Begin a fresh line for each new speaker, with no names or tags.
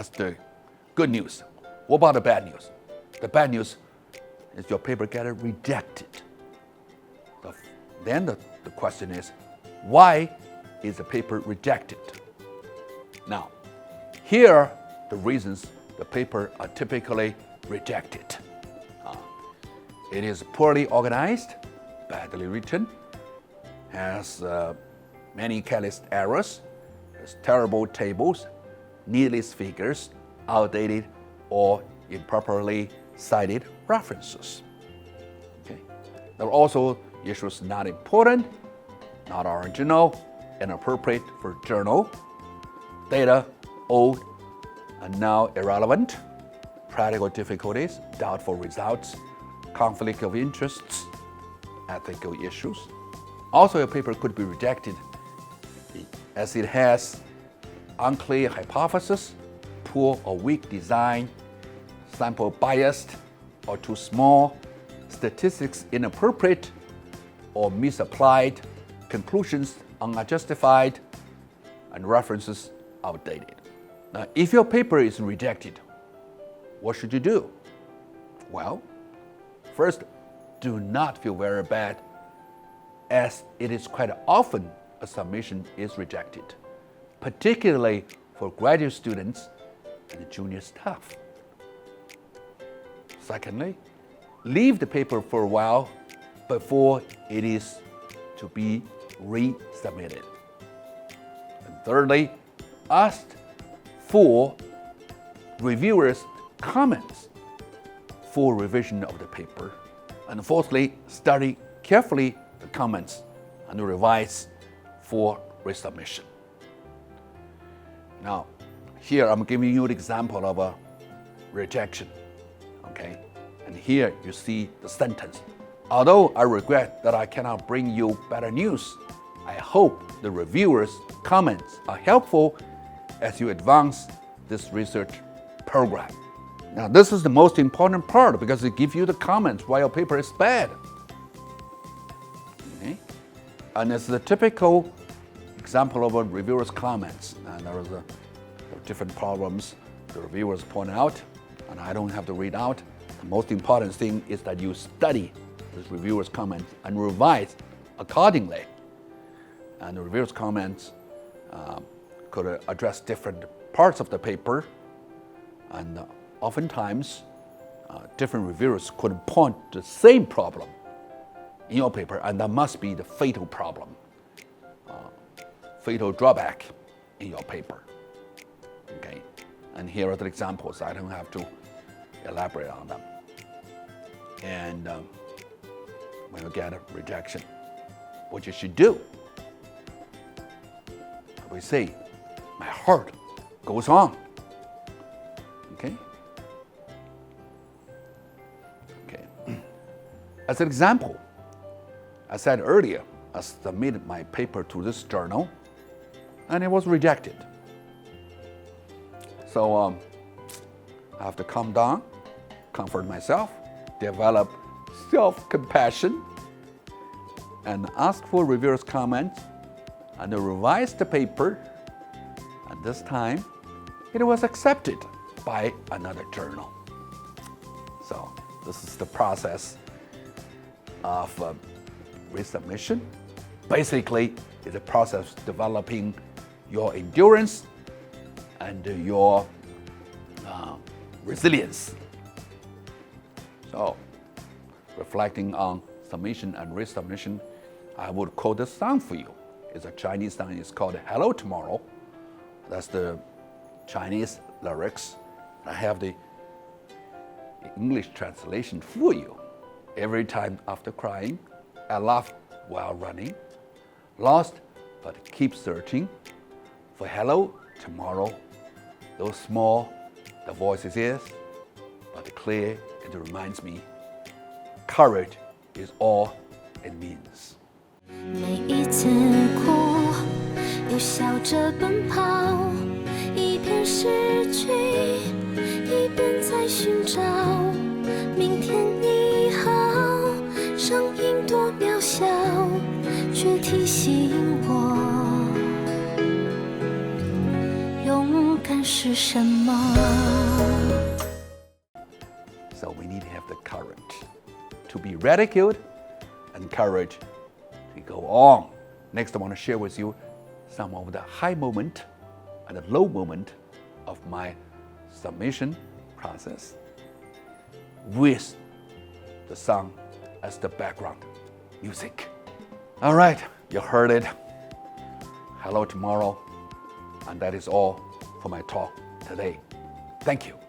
That's the good news. What about the bad news? The bad news is your paper get rejected. Then the question is, why is the paper rejected? Now, here are the reasons the paper are typically rejected. It is poorly organized, badly written, has many careless errors, has terrible tables, needless figures, outdated or improperly cited references. Okay. There are also issues not important, not original, inappropriate for journal, data old and now irrelevant, practical difficulties, doubtful results, conflict of interests, ethical issues. Also, a paper could be rejected as it has unclear hypothesis, poor or weak design, sample biased or too small, statistics inappropriate or misapplied, conclusions unjustified, and references outdated. Now, if your paper is rejected, what should you do? Well, first, do not feel very bad, as it is quite often a submission is rejected, particularly for graduate students and junior staff. Secondly, leave the paper for a while before it is to be resubmitted. And thirdly, ask for reviewers' comments for revision of the paper. And fourthly, study carefully the comments and revise for resubmission. Now, here I'm giving you an example of a rejection, okay? And here you see the sentence. Although I regret that I cannot bring you better news, I hope the reviewers' comments are helpful as you advance this research program. Now, this is the most important part because it gives you the comments why your paper is bad. Okay? And it's the typical example of a reviewer's comments. And there are different problems the reviewers point out, and I don't have to read out. The most important thing is that you study this reviewer's comments and revise accordingly. And the reviewer's comments could address different parts of the paper, and oftentimes different reviewers could point to the same problem in your paper, and that must be the fatal problem, fatal drawback in your paper. Okay, and here are the examples. I don't have to elaborate on them. And when you get a rejection, what you should do? We say, my heart goes on. Okay? Okay. As an example, I said earlier, I submitted my paper to this journal, and it was rejected. So I have to calm down, comfort myself, develop self-compassion, and ask for reviewers' comments, and revise the paper. And this time, it was accepted by another journal. So this is the process of resubmission. Basically, it's a process of developing your endurance and your resilience. So, reflecting on submission and resubmission, I would quote this song for you. It's a Chinese song. It's called Hello Tomorrow. That's the Chinese lyrics. I have the English translation for you. Every time after crying, I laugh while running. Lost, but keep searching for hello tomorrow. Though small, the voice is, but clear, it reminds me, courage is all it means.
每一次哭，又笑着奔跑，一边失去，一边在寻找明天你好。声音多渺小，却提醒我勇敢。念是什么。
So we need to have the courage to be ridiculed and courage to go on. Next, I want to share with you some of the high moment and the low moment of my submission process with the song as the background music. All right, you heard it. Hello tomorrow. And that is all for my talk today. Thank you.